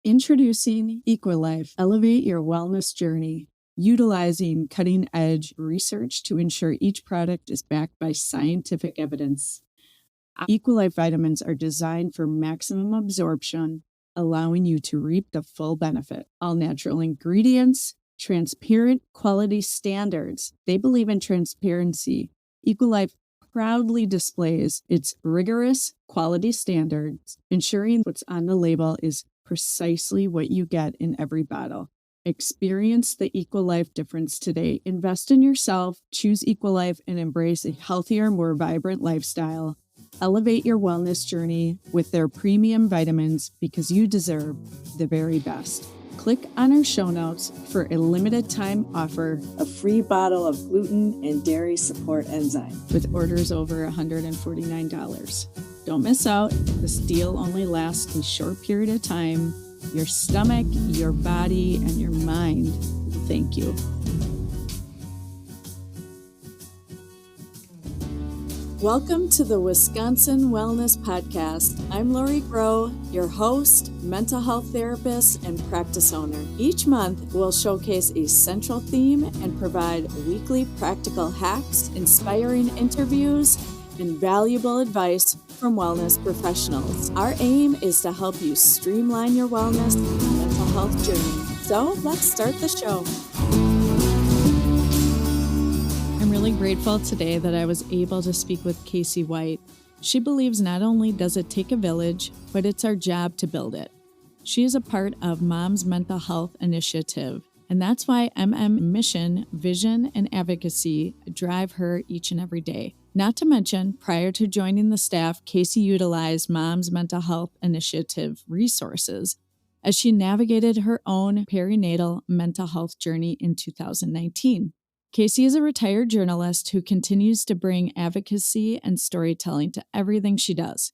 Introducing Equilife, elevate your wellness journey. Utilizing cutting-edge research to ensure each product is backed by scientific evidence. Equilife vitamins are designed for maximum absorption, allowing you to reap the full benefit. All natural ingredients, transparent quality standards. They believe in transparency. Equilife proudly displays its rigorous quality standards, ensuring what's on the label is precisely what you get in every bottle. Experience the Equilife difference today. Invest in yourself, choose Equilife, and embrace a healthier, more vibrant lifestyle. Elevate your wellness journey with their premium vitamins because you deserve the very best. Click on our show notes for a limited time offer, a free bottle of gluten and dairy support enzyme with orders over $149. Don't miss out. This deal only lasts a short period of time. Your stomach, your body, and your mind thank you. Welcome to the Wisconsin Wellness Podcast. I'm Lori Groh, your host, mental health therapist, and practice owner. Each month, we'll showcase a central theme and provide weekly practical hacks, inspiring interviews, and valuable advice from wellness professionals. Our aim is to help you streamline your wellness and mental health journey. So let's start the show. I'm really grateful today that I was able to speak with Casey White. She believes not only does it take a village, but it's our job to build it. She is a part of Mom's Mental Health Initiative, and that's why mission, vision, and advocacy drive her each and every day. Not to mention, prior to joining the staff, Casey utilized Mom's Mental Health Initiative resources as she navigated her own perinatal mental health journey in 2019. Casey is a retired journalist who continues to bring advocacy and storytelling to everything she does.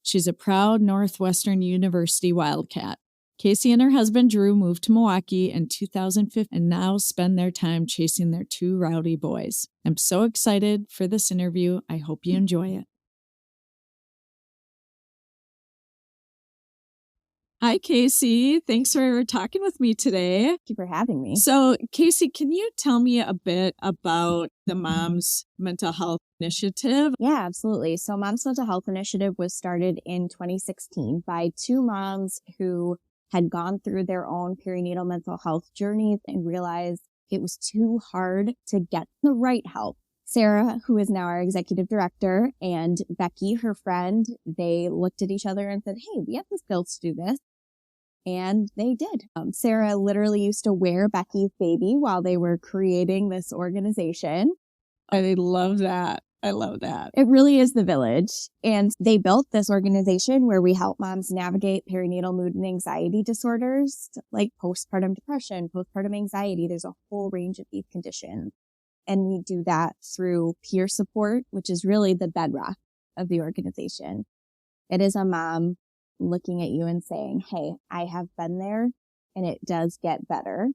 She's a proud Northwestern University Wildcat. Casey and her husband Drew moved to Milwaukee in 2015 and now spend their time chasing their two rowdy boys. I'm so excited for this interview. I hope you enjoy it. Hi, Casey. Thanks for talking with me today. Thank you for having me. So, Casey, can you tell me a bit about the Mom's Mental Health Initiative? Yeah, absolutely. So Mom's Mental Health Initiative was started in 2016 by two moms who had gone through their own perinatal mental health journeys and realized it was too hard to get the right help. Sarah, who is now our executive director, and Becky, her friend, they looked at each other and said, hey, we have the skills to do this. And they did. Sarah literally used to wear Becky's baby while they were creating this organization. I love that. I love that. It really is the village. And they built this organization where we help moms navigate perinatal mood and anxiety disorders like postpartum depression, postpartum anxiety. There's a whole range of these conditions. And we do that through peer support, which is really the bedrock of the organization. It is a mom looking at you and saying, hey, I have been there and it does get better.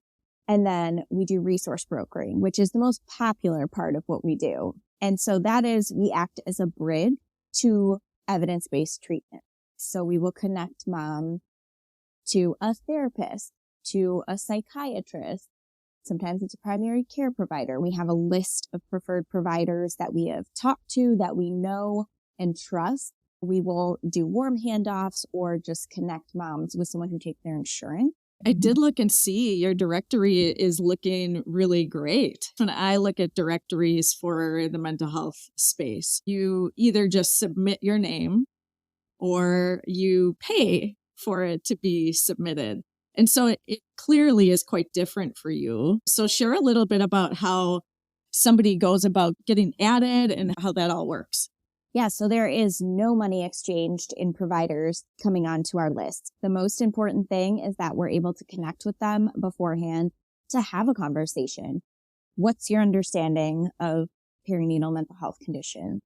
And then we do resource brokering, which is the most popular part of what we do. And so that is, we act as a bridge to evidence-based treatment. So we will connect mom to a therapist, to a psychiatrist. Sometimes it's a primary care provider. We have a list of preferred providers that we have talked to, that we know and trust. We will do warm handoffs or just connect moms with someone who takes their insurance. I did look and see your directory is looking really great. When I look at directories for the mental health space, you either just submit your name or you pay for it to be submitted. And so it clearly is quite different for you. So share a little bit about how somebody goes about getting added and how that all works. Yeah, so there is no money exchanged in providers coming onto our list. The most important thing is that we're able to connect with them beforehand to have a conversation. What's your understanding of perinatal mental health condition?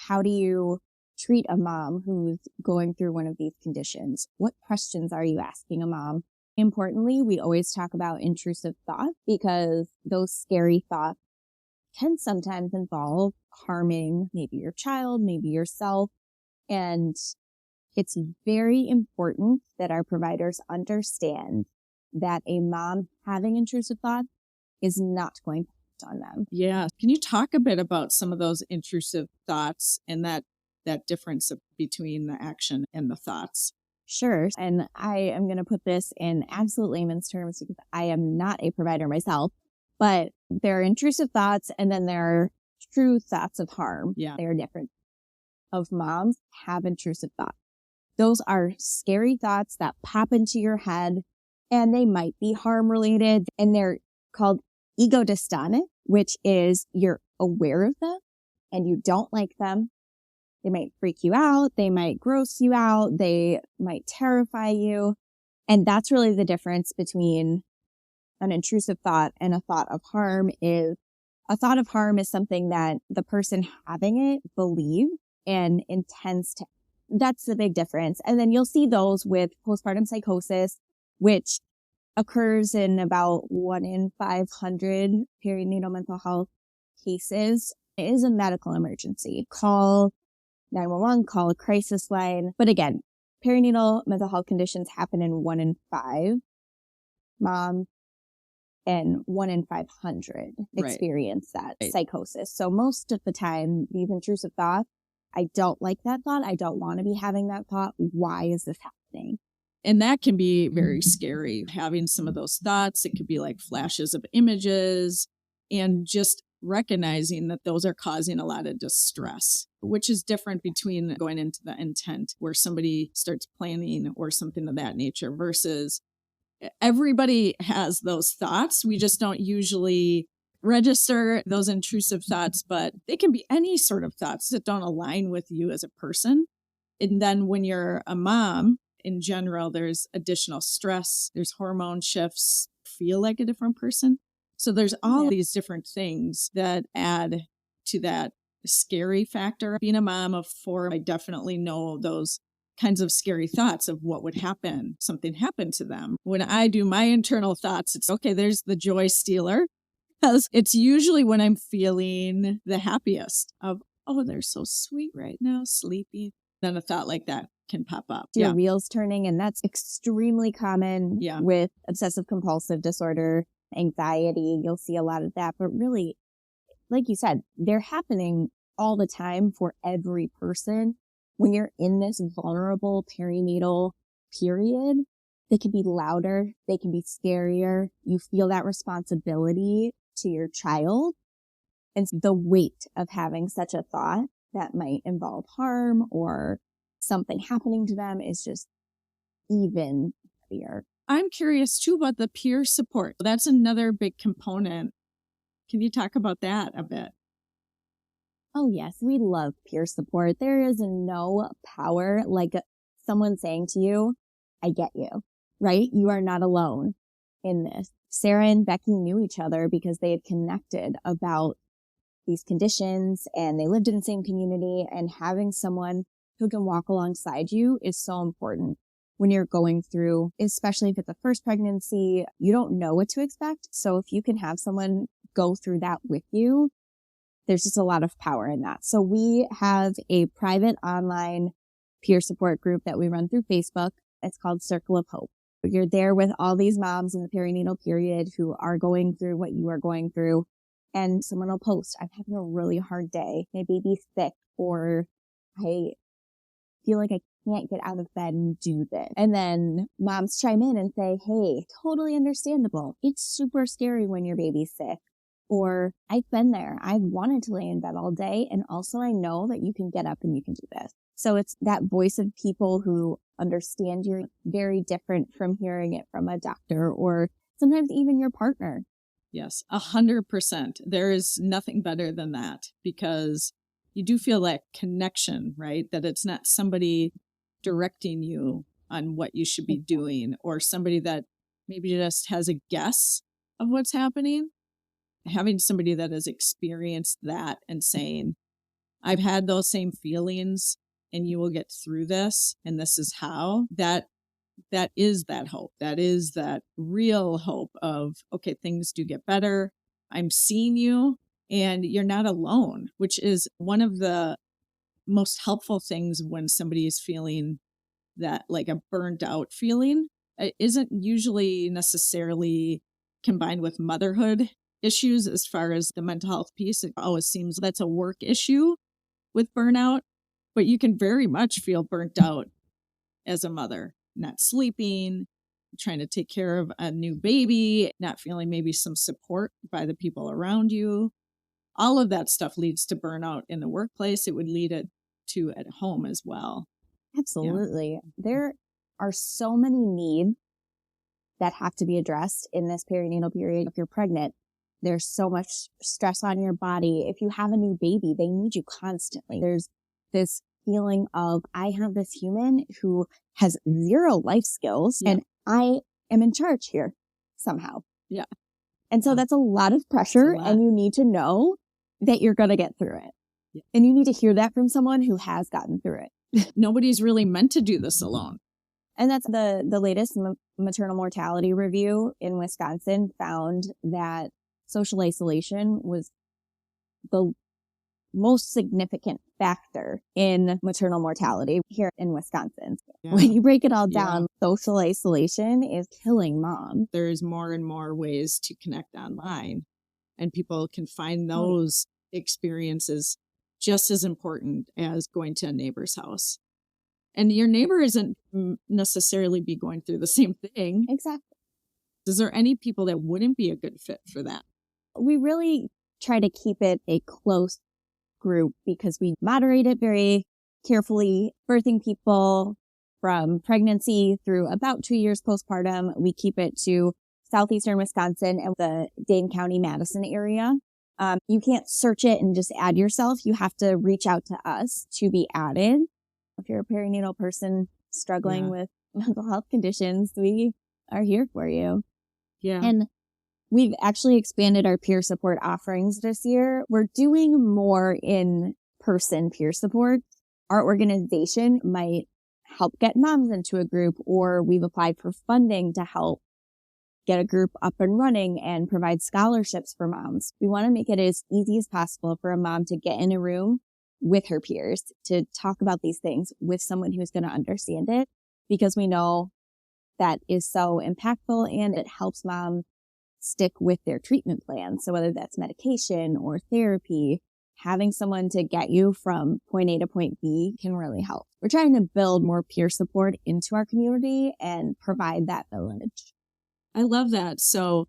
How do you treat a mom who's going through one of these conditions? What questions are you asking a mom? Importantly, we always talk about intrusive thoughts because those scary thoughts can sometimes involve harming maybe your child, maybe yourself. And It's very important that our providers understand that a mom having intrusive thoughts is not going to act on them. Yeah. Can you talk a bit about some of those intrusive thoughts and that difference between the action and the thoughts? Sure. And I am going to put this in absolute layman's terms because I am not a provider myself, but there are intrusive thoughts and then there are true thoughts of harm. Yeah. They are different. Of moms have intrusive thoughts. Those are scary thoughts that pop into your head and they might be harm related and they're called ego dystonic, which is you're aware of them and you don't like them. They might freak you out. They might gross you out. They might terrify you. And that's really the difference between an intrusive thought and a thought of harm. Is a thought of harm is something that the person having it believes and intends to. That's the big difference. And then you'll see those with postpartum psychosis, which occurs in about 1 in 500 perinatal mental health cases. It is a medical emergency. Call 911, call a crisis line. But again, perinatal mental health conditions happen in 1 in 5 moms and 1 in 500 experience that psychosis. So most of the time, these intrusive thoughts, I don't like that thought. I don't want to be having that thought. Why is this happening? And that can be very scary, having some of those thoughts. It could be like flashes of images and just recognizing that those are causing a lot of distress, which is different between going into the intent where somebody starts planning or something of that nature versus everybody has those thoughts. We just don't usually register those intrusive thoughts, but they can be any sort of thoughts that don't align with you as a person. And then when you're a mom, in general, there's additional stress, there's hormone shifts, feel like a different person. So there's all these different things that add to that scary factor. Being a mom of 4, I definitely know those kinds of scary thoughts of what would happen, something happened to them. When I do my internal thoughts, it's okay, there's the joy stealer. Because it's usually when I'm feeling the happiest of, oh, they're so sweet right now, sleeping. Then a thought like that can pop up. Your wheels turning, and that's extremely common with obsessive compulsive disorder, anxiety. You'll see a lot of that, but really, like you said, they're happening all the time for every person. When you're in this vulnerable perinatal period, they can be louder, they can be scarier. You feel that responsibility to your child. And the weight of having such a thought that might involve harm or something happening to them is just even heavier. I'm curious too about the peer support. That's another big component. Can you talk about that a bit? Oh, yes. We love peer support. There is no power like someone saying to you, I get you, right? You are not alone in this. Sarah and Becky knew each other because they had connected about these conditions and they lived in the same community, and having someone who can walk alongside you is so important when you're going through, especially if it's a first pregnancy, you don't know what to expect. So if you can have someone go through that with you, there's just a lot of power in that. So we have a private online peer support group that we run through Facebook. It's called Circle of Hope. You're there with all these moms in the perinatal period who are going through what you are going through. And someone will post, I'm having a really hard day. My baby's sick, or I feel like I can't get out of bed and do this. And then moms chime in and say, hey, totally understandable. It's super scary when your baby's sick. Or I've been there. I've wanted to lay in bed all day. And also I know that you can get up and you can do this. So it's that voice of people who understand you're very different from hearing it from a doctor or sometimes even your partner. Yes, 100%. There is nothing better than that because you do feel that connection, right? That it's not somebody directing you on what you should be doing or somebody that maybe just has a guess of what's happening. Having somebody that has experienced that and saying, I've had those same feelings and you will get through this. And this is how that is that hope. That is that real hope of, okay, things do get better. I'm seeing you and you're not alone, which is one of the most helpful things when somebody is feeling that like a burnt out feeling. It isn't usually necessarily combined with motherhood issues as far as the mental health piece. It always seems that's a work issue with burnout, but you can very much feel burnt out as a mother, not sleeping, trying to take care of a new baby, not feeling maybe some support by the people around you. All of that stuff leads to burnout in the workplace. It would lead it to at home as well. Absolutely. Yeah. There are so many needs that have to be addressed in this perinatal period. If you're pregnant, there's so much stress on your body. If you have a new baby, they need you constantly. There's this feeling of, I have this human who has zero life skills and I am in charge here somehow. Yeah. And so that's a lot of pressure, and you need to know that you're going to get through it. Yeah. And you need to hear that from someone who has gotten through it. Nobody's really meant to do this alone. And that's the latest maternal mortality review in Wisconsin found that social isolation was the most significant factor in maternal mortality here in Wisconsin. Yeah. When you break it all down, social isolation is killing mom. There's more and more ways to connect online, and people can find those experiences just as important as going to a neighbor's house. And your neighbor isn't necessarily be going through the same thing. Exactly. Is there any people that wouldn't be a good fit for that? We really try to keep it a close group because we moderate it very carefully. Birthing people from pregnancy through about 2 years postpartum. We keep it to southeastern Wisconsin and the Dane County, Madison area. You can't search it and just add yourself. You have to reach out to us to be added. If you're a perinatal person struggling with mental health conditions, we are here for you. Yeah. And we've actually expanded our peer support offerings this year. We're doing more in-person peer support. Our organization might help get moms into a group, or we've applied for funding to help get a group up and running and provide scholarships for moms. We want to make it as easy as possible for a mom to get in a room with her peers to talk about these things with someone who's going to understand it, because we know that is so impactful and it helps mom stick with their treatment plan. So whether that's medication or therapy, having someone to get you from point A to point B can really help. We're trying to build more peer support into our community and provide that village. I love that. So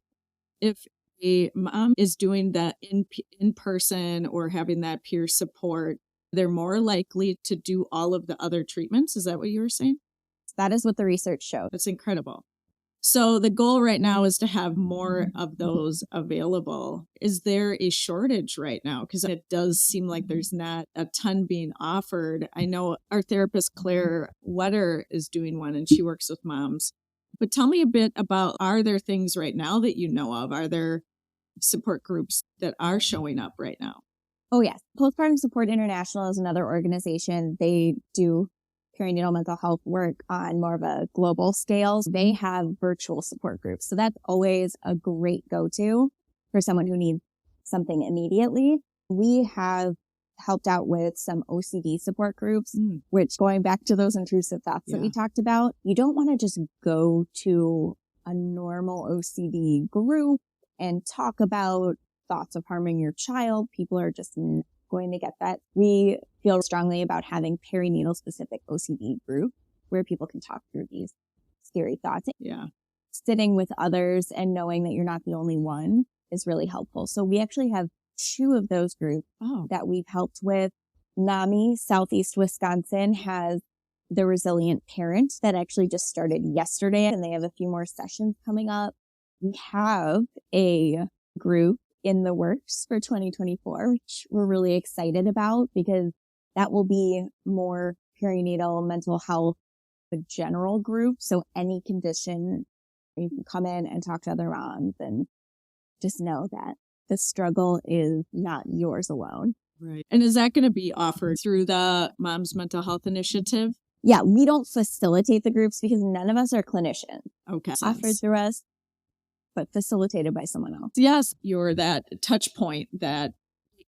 if a mom is doing that in person or having that peer support, they're more likely to do all of the other treatments. Is that what you were saying? That is what the research showed. That's incredible. So the goal right now is to have more of those available. Is there a shortage right now? Because it does seem like there's not a ton being offered. I know our therapist, Claire Wetter, is doing one and she works with moms. But tell me a bit about, are there things right now that you know of? Are there support groups that are showing up right now? Oh, yes. Postpartum Support International is another organization. They do perinatal mental health work on more of a global scale. They have virtual support groups. So that's always a great go-to for someone who needs something immediately. We have helped out with some OCD support groups, which, going back to those intrusive thoughts that we talked about, you don't want to just go to a normal OCD group and talk about thoughts of harming your child. People are just going to get that. We feel strongly about having perinatal specific OCD group where people can talk through these scary thoughts. Yeah. Sitting with others and knowing that you're not the only one is really helpful. So we actually have 2 of those groups that we've helped with. NAMI, Southeast Wisconsin, has the Resilient Parent that actually just started yesterday, and they have a few more sessions coming up. We have a group in the works for 2024, which we're really excited about because that will be more perinatal mental health, a general group. So any condition, you can come in and talk to other moms and just know that the struggle is not yours alone. Right. And is that going to be offered through the Mom's Mental Health Initiative? Yeah, we don't facilitate the groups because none of us are clinicians. Okay. Offered through us, but facilitated by someone else. Yes, you're that touch point that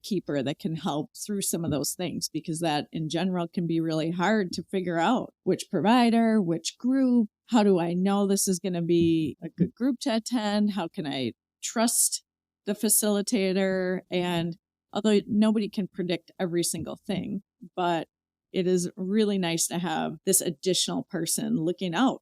gatekeeper that can help through some of those things, because that in general can be really hard to figure out which provider, which group. How do I know this is going to be a good group to attend? How can I trust the facilitator? And although nobody can predict every single thing, but it is really nice to have this additional person looking out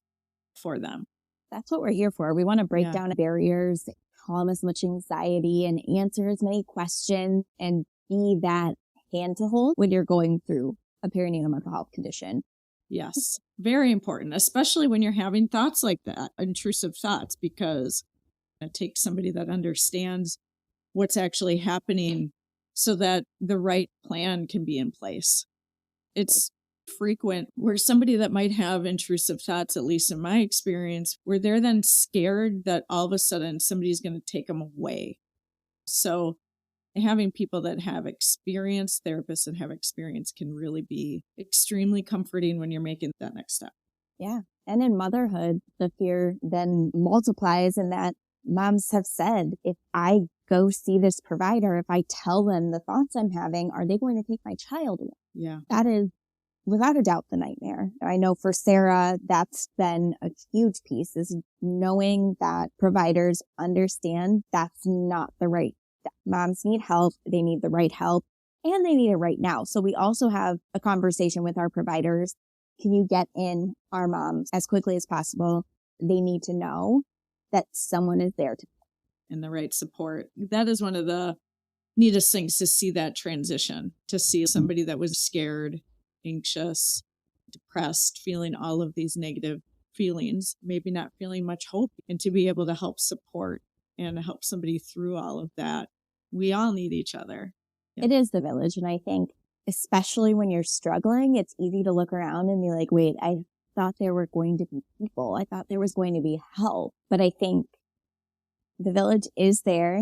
for them. That's what we're here for. We want to break down barriers, calm as much anxiety, and answer as many questions and be that hand to hold when you're going through a perinatal mental health condition. Yes, very important, especially when you're having thoughts like that, intrusive thoughts, because it takes somebody that understands what's actually happening so that the right plan can be in place. It's frequent where somebody that might have intrusive thoughts, at least in my experience, where they're then scared that all of a sudden somebody's going to take them away. So having people that have experience, therapists that have experience, can really be extremely comforting when you're making that next step. Yeah. And in motherhood, the fear then multiplies in that moms have said, if I go see this provider, if I tell them the thoughts I'm having, are they going to take my child away? Yeah. That is without a doubt the nightmare. I know for Sarah, that's been a huge piece, is knowing that providers understand that's not the right step. Moms need help. They need the right help, and they need it right now. So we also have a conversation with our providers. Can you get in our moms as quickly as possible? They need to know that someone is there to and the right support. That is one of the neatest things, to see that transition, to see somebody that was scared, anxious, depressed, feeling all of these negative feelings, maybe not feeling much hope, and to be able to help support and help somebody through all of that. We all need each other. It is the village. And I think, especially when you're struggling, it's easy to look around and be like, wait, I thought there were going to be people. I thought there was going to be help. But I think the village is there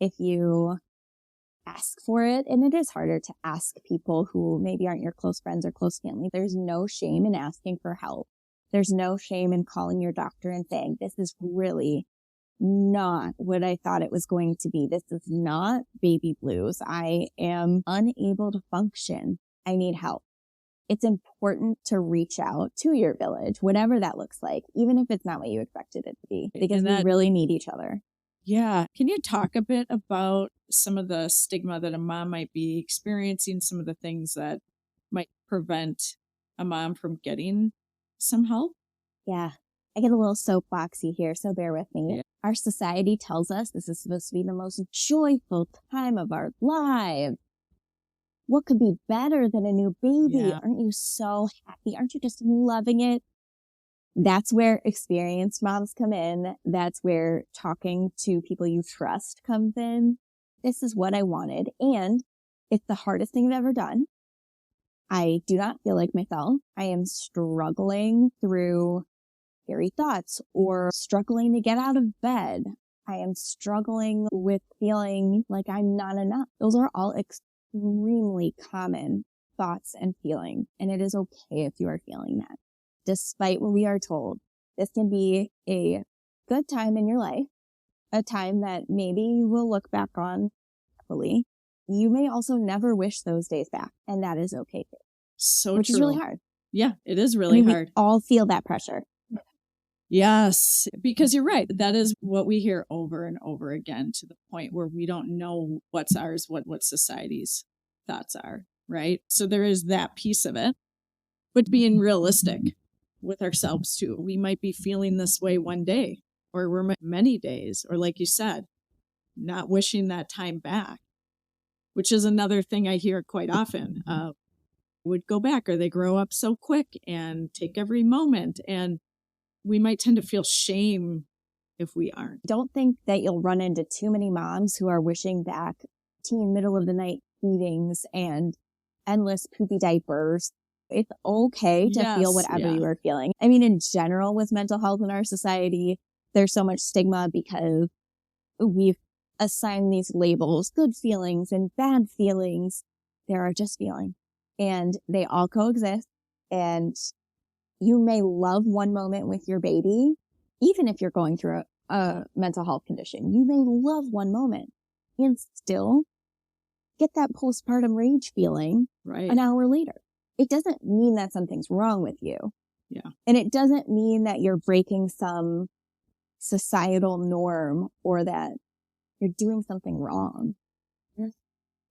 if you ask for it. And it is harder to ask people who maybe aren't your close friends or close family. There's no shame in asking for help. There's no shame in calling your doctor and saying, this is really not what I thought it was going to be. This is not baby blues. I am unable to function. I need help. It's important to reach out to your village, whatever that looks like, even if it's not what you expected it to be, because we really need each other. Yeah. Can you talk a bit about some of the stigma that a mom might be experiencing, some of the things that might prevent a mom from getting some help? Yeah. I get a little soapboxy here, so bear with me. Yeah. Our society tells us this is supposed to be the most joyful time of our lives. What could be better than a new baby? Yeah. Aren't you so happy? Aren't you just loving it? That's where experienced moms come in. That's where talking to people you trust comes in. This is what I wanted. And it's the hardest thing I've ever done. I do not feel like myself. I am struggling through scary thoughts or struggling to get out of bed. I am struggling with feeling like I'm not enough. Those are all extremely common thoughts and feelings. And it is okay if you are feeling that. Despite what we are told, this can be a good time in your life, a time that maybe you will look back on happily. You may also never wish those days back, and that is okay too. So which true. is really hard. Yeah, it is really hard. We all feel that pressure. Yes, because you're right. That is what we hear over and over again, to the point where we don't know what's ours, what society's thoughts are, right? So there is that piece of it, but being realistic with ourselves too. We might be feeling this way one day, or we're many days, or like you said, not wishing that time back, which is another thing I hear quite often. Would go back, or they grow up so quick and take every moment. And we might tend to feel shame if we aren't. Don't think that you'll run into too many moms who are wishing back teen middle of the night feedings and endless poopy diapers. It's okay to feel whatever you are feeling. I mean, in general, with mental health in our society, there's so much stigma because we've assigned these labels, good feelings and bad feelings. There are just feelings, and they all coexist. And you may love one moment with your baby, even if you're going through a mental health condition. You may love one moment and still get that postpartum rage feeling an hour later. It doesn't mean that something's wrong with you. Yeah. And it doesn't mean that you're breaking some societal norm or that you're doing something wrong.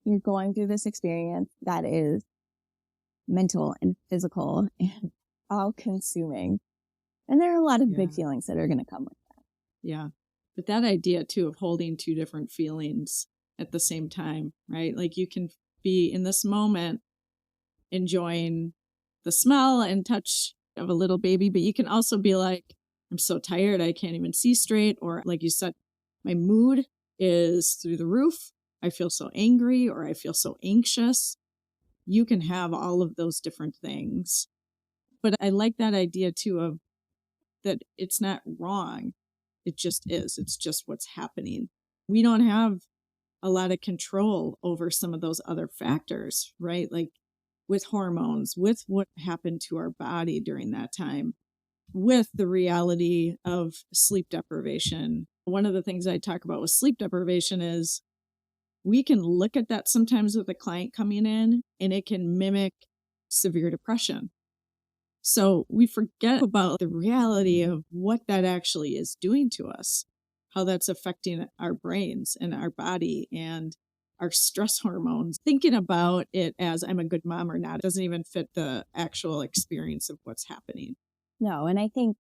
You're going through this experience that is mental and physical and all consuming. And there are a lot of big feelings that are going to come with that. Yeah. But that idea too of holding two different feelings at the same time, right? Like you can be in this moment enjoying the smell and touch of a little baby, but you can also be like, I'm so tired, I can't even see straight. Or like you said, my mood is through the roof. I feel so angry or I feel so anxious. You can have all of those different things. But I like that idea too of that it's not wrong. It just is. It's just what's happening. We don't have a lot of control over some of those other factors, right? Like with hormones, with what happened to our body during that time, with the reality of sleep deprivation. One of the things I talk about with sleep deprivation is we can look at that sometimes with a client coming in and it can mimic severe depression. So we forget about the reality of what that actually is doing to us, how that's affecting our brains and our body and our stress hormones. Thinking about it as I'm a good mom or not doesn't even fit the actual experience of what's happening. No, and I think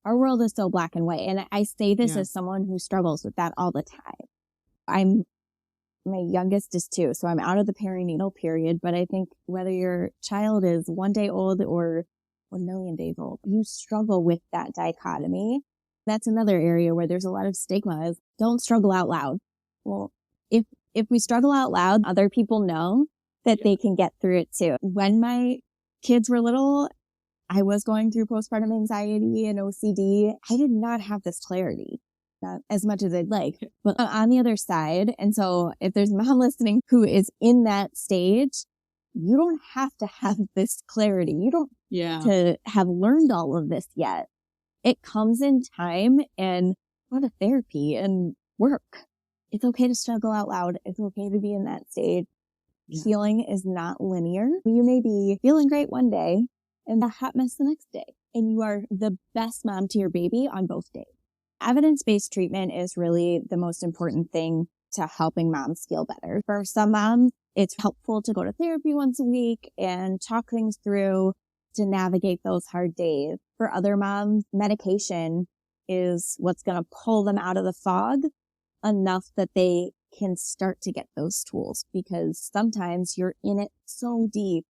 our world is so black and white. And I say this as someone who struggles with that all the time. My youngest is 2, so I'm out of the perinatal period. But I think whether your child is 1 day old or 1 million days old, you struggle with that dichotomy. That's another area where there's a lot of stigma is don't struggle out loud. Well, if we struggle out loud, other people know that they can get through it too. When my kids were little, I was going through postpartum anxiety and OCD. I did not have this clarity, not as much as I'd like, but on the other side. And so if there's a mom listening who is in that stage, you don't have to have this clarity. You don't to have learned all of this yet. It comes in time and go to therapy and work. It's okay to struggle out loud. It's okay to be in that stage. Healing is not linear. You may be feeling great one day and a hot mess the next day. And you are the best mom to your baby on both days. Evidence-based treatment is really the most important thing to helping moms feel better. For some moms, it's helpful to go to therapy once a week and talk things through to navigate those hard days. For other moms, medication is what's going to pull them out of the fog enough that they can start to get those tools, because sometimes you're in it so deep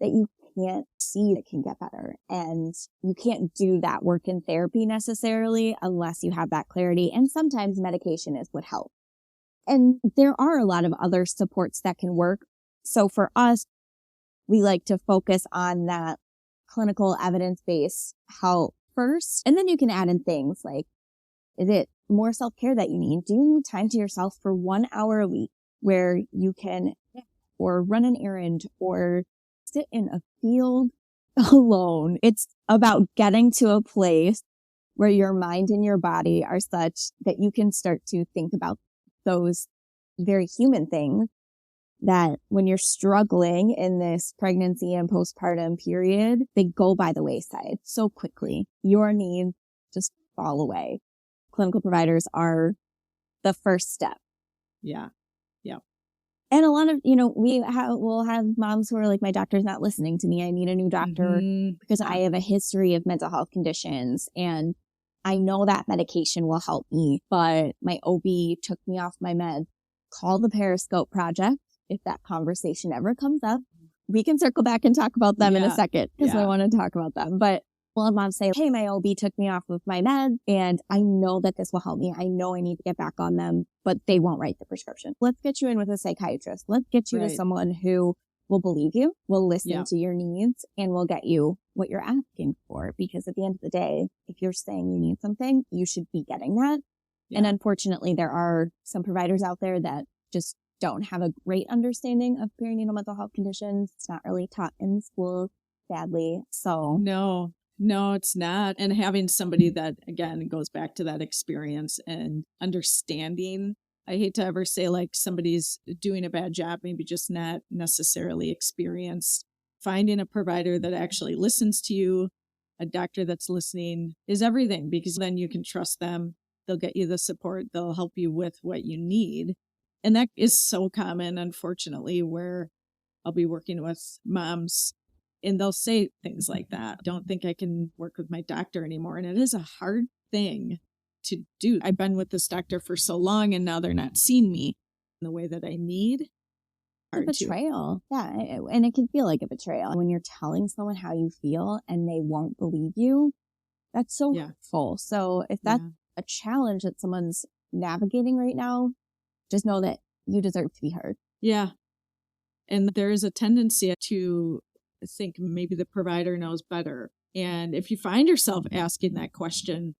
that you can't see it can get better. And you can't do that work in therapy necessarily unless you have that clarity. And sometimes medication is what helps. And there are a lot of other supports that can work. So for us, we like to focus on that clinical evidence-based help first. And then you can add in things like, is it more self-care that you need? Do you need time to yourself for 1 hour a week where you can or run an errand or sit in a field alone? It's about getting to a place where your mind and your body are such that you can start to think about those very human things that when you're struggling in this pregnancy and postpartum period, they go by the wayside so quickly. Your needs just fall away. Clinical providers are the first step. Yeah. Yeah. And a lot of, we'll have moms who are like, my doctor's not listening to me. I need a new doctor because I have a history of mental health conditions. And I know that medication will help me, but my OB took me off my meds. Call the Periscope project. If that conversation ever comes up, we can circle back and talk about them in a second because I want to talk about them. But we'll have moms say, hey, my OB took me off of my meds and I know that this will help me. I know I need to get back on them, but they won't write the prescription. Let's get you in with a psychiatrist. Let's get you to someone who will believe you, will listen to your needs, and will get you what you're asking for. Because at the end of the day, if you're saying you need something, you should be getting that. Yeah. And unfortunately, there are some providers out there that just don't have a great understanding of perinatal mental health conditions. It's not really taught in school, sadly. So no, it's not. And having somebody that, again, goes back to that experience and understanding I hate to ever say like somebody's doing a bad job, maybe just not necessarily experienced. Finding a provider that actually listens to you, a doctor that's listening is everything, because then you can trust them. They'll get you the support. They'll help you with what you need. And that is so common, unfortunately, where I'll be working with moms and they'll say things like that. Don't think I can work with my doctor anymore. And it is a hard thing to do. I've been with this doctor for so long and now they're not seeing me in the way that I need. A betrayal. Yeah. And it can feel like a betrayal. When you're telling someone how you feel and they won't believe you, that's so hurtful. So if that's a challenge that someone's navigating right now, just know that you deserve to be heard. Yeah. And there is a tendency to think maybe the provider knows better. And if you find yourself asking that question,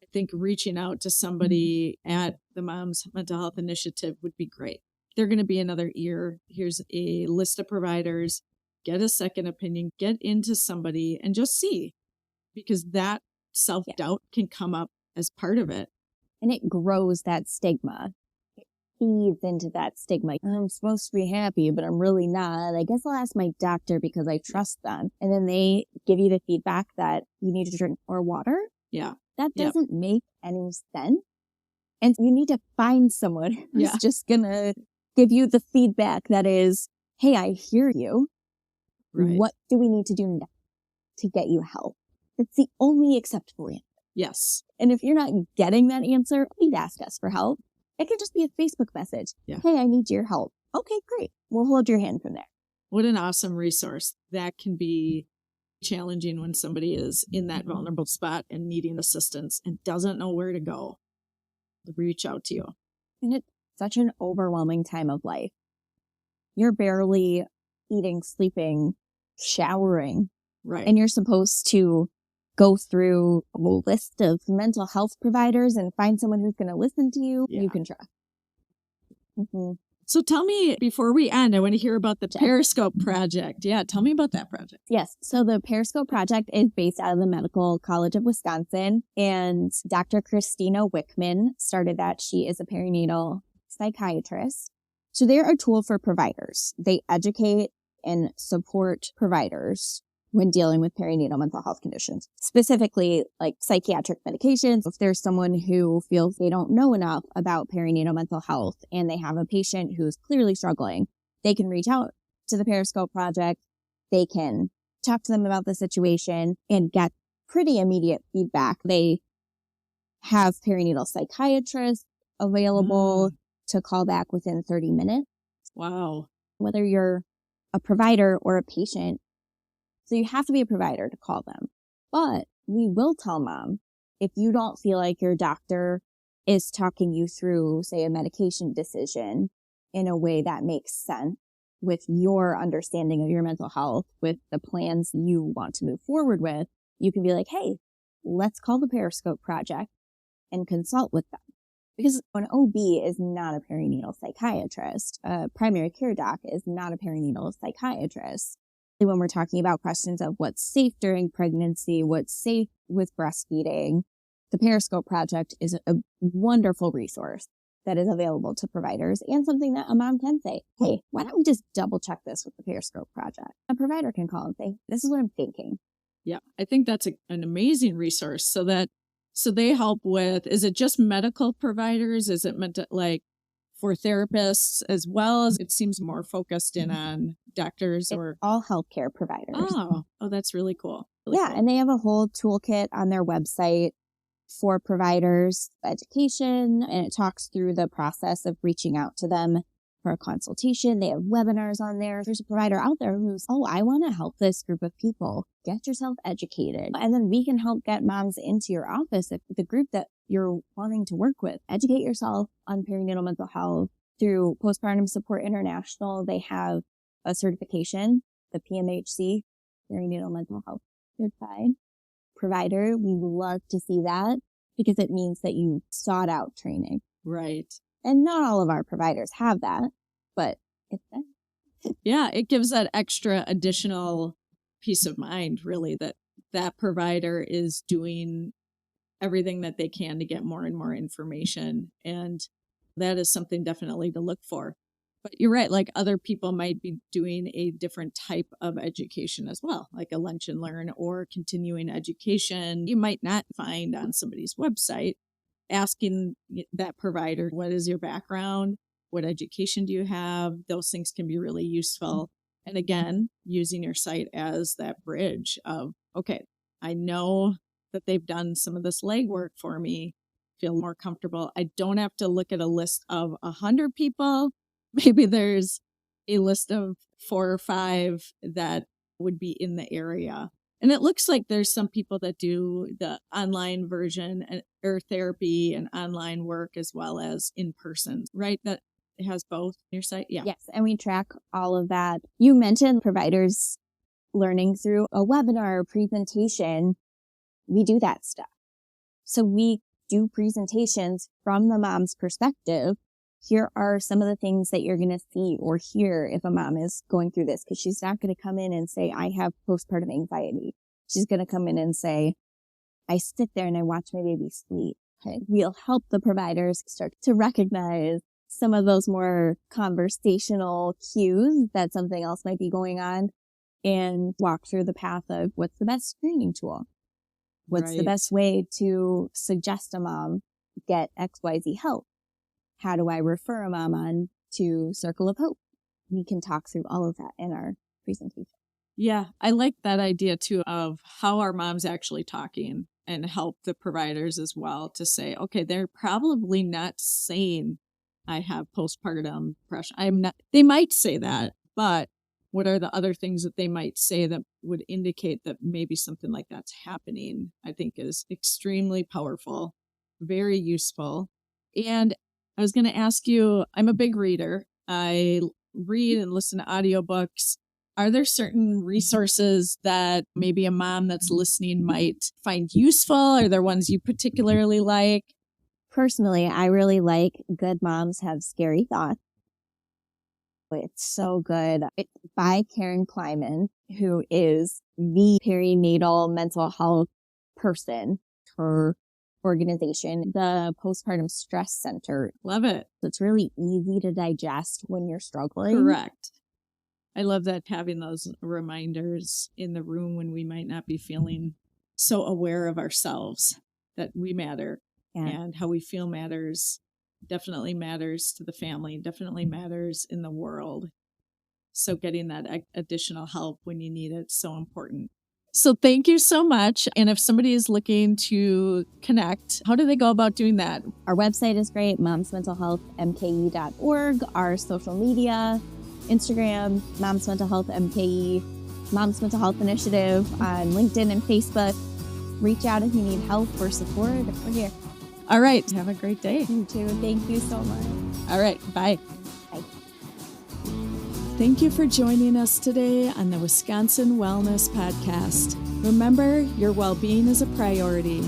I think reaching out to somebody at the Mom's Mental Health Initiative would be great. They're going to be another ear. Here's a list of providers. Get a second opinion. Get into somebody and just see, because that self-doubt can come up as part of it. And it grows that stigma. Feeds into that stigma. I'm supposed to be happy, but I'm really not. I guess I'll ask my doctor because I trust them. And then they give you the feedback that you need to drink more water. Yeah. That doesn't make any sense. And you need to find someone who's just going to give you the feedback that is, hey, I hear you. Right. What do we need to do next to get you help? It's the only acceptable answer. Yes. And if you're not getting that answer, please ask us for help. It could just be a Facebook message. Yeah. Hey, I need your help. Okay, great. We'll hold your hand from there. What an awesome resource. That can be challenging when somebody is in that vulnerable spot and needing assistance and doesn't know where to go. Reach out to you. And it's such an overwhelming time of life. You're barely eating, sleeping, showering. Right. And you're supposed to go through a whole list of mental health providers and find someone who's going to listen to you. You can trust. Mm-hmm. So tell me, before we end, I want to hear about the Periscope project. Yeah, tell me about that project. Yes. So the Periscope project is based out of the Medical College of Wisconsin, and Dr. Christina Wickman started that. She is a perinatal psychiatrist. So they're a tool for providers. They educate and support providers when dealing with perinatal mental health conditions, specifically like psychiatric medications. If there's someone who feels they don't know enough about perinatal mental health and they have a patient who's clearly struggling, they can reach out to the Periscope project. They can talk to them about the situation and get pretty immediate feedback. They have perinatal psychiatrists available to call back within 30 minutes. Wow. Whether you're a provider or a patient, so you have to be a provider to call them. But we will tell mom, if you don't feel like your doctor is talking you through, say, a medication decision in a way that makes sense with your understanding of your mental health, with the plans you want to move forward with, you can be like, hey, let's call the Periscope project and consult with them. Because an OB is not a perinatal psychiatrist. A primary care doc is not a perinatal psychiatrist. When we're talking about questions of what's safe during pregnancy, what's safe with breastfeeding, the Periscope project is a wonderful resource that is available to providers and something that a mom can say, hey, why don't we just double check this with the Periscope project? A provider can call and say, this is what I'm thinking. Yeah, I think that's an amazing resource. So they help with, is it just medical providers? Is it meant to, like, for therapists as well? As it seems more focused in on doctors or all healthcare providers. Oh, that's really cool. Cool. And they have a whole toolkit on their website for providers education, and it talks through the process of reaching out to them for a consultation. They have webinars on there. There's a provider out there who's, I want to help this group of people. Get yourself educated. And then we can help get moms into your office, if the group that you're wanting to work with. Educate yourself on perinatal mental health through Postpartum Support International. They have a certification, the PMHC, Perinatal Mental Health Certified Provider. We love to see that because it means that you sought out training. Right. And not all of our providers have that, but it's there. Yeah, it gives that extra additional peace of mind, really, that provider is doing everything that they can to get more and more information. And That is something definitely to look for. But you're right, like other people might be doing a different type of education as well, like a lunch and learn or continuing education. You might not find on somebody's website. Asking that provider, what is your background? What education do you have? Those things can be really useful. And again, using your site as that bridge of, okay, I know that they've done some of this legwork for me, feel more comfortable. I don't have to look at a list of 100 people. Maybe there's a list of 4 or 5 that would be in the area. And it looks like there's some people that do the online version or therapy and online work as well as in person, right? That has both on your site? Yeah. Yes, and we track all of that. You mentioned providers learning through a webinar or presentation. We do that stuff. So we do presentations from the mom's perspective. Here are some of the things that you're going to see or hear if a mom is going through this, because she's not going to come in and say, I have postpartum anxiety. She's going to come in and say, I sit there and I watch my baby sleep. Okay. We'll help the providers start to recognize some of those more conversational cues that something else might be going on and walk through the path of what's the best screening tool. What's the best way to suggest a mom get XYZ help? How do I refer a mom on to Circle of Hope? We can talk through all of that in our presentation. Yeah, I like that idea too of how are moms actually talking and help the providers as well to say, okay, they're probably not saying I have postpartum depression. They might say that, but what are the other things that they might say that would indicate that maybe something like that's happening? I think is extremely powerful, very useful. And I was going to ask you, I'm a big reader. I read and listen to audiobooks. Are there certain resources that maybe a mom that's listening might find useful? Are there ones you particularly like? Personally, I really like Good Moms Have Scary Thoughts. It's so good. It's by Karen Kleiman, who is the perinatal mental health person. Her organization, the Postpartum Stress Center. Love it. It's really easy to digest when you're struggling. Correct. I love that, having those reminders in the room when we might not be feeling so aware of ourselves, that we matter. Yeah. And how we feel matters, definitely matters to the family, definitely matters in the world. So getting that additional help when you need it is so important. So thank you so much. And if somebody is looking to connect, how do they go about doing that? Our website is great, momsmentalhealthmke.org. Our social media, Instagram, Moms Mental Health MKE, Moms Mental Health Initiative on LinkedIn and Facebook. Reach out if you need help or support. We're here. All right. Have a great day. You too. Thank you so much. All right. Bye. Bye. Thank you for joining us today on the Wisconsin Wellness Podcast. Remember, your well-being is a priority,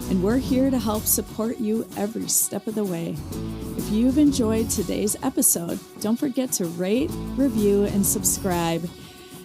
and we're here to help support you every step of the way. If you've enjoyed today's episode, don't forget to rate, review, and subscribe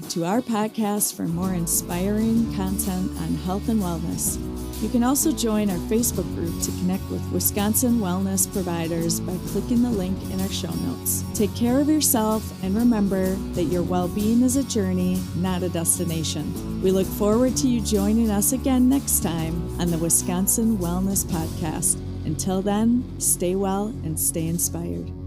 to our podcast for more inspiring content on health and wellness. You can also join our Facebook group to connect with Wisconsin wellness providers by clicking the link in our show notes. Take care of yourself and remember that your well-being is a journey, not a destination. We look forward to you joining us again next time on the Wisconsin Wellness Podcast. Until then, stay well and stay inspired.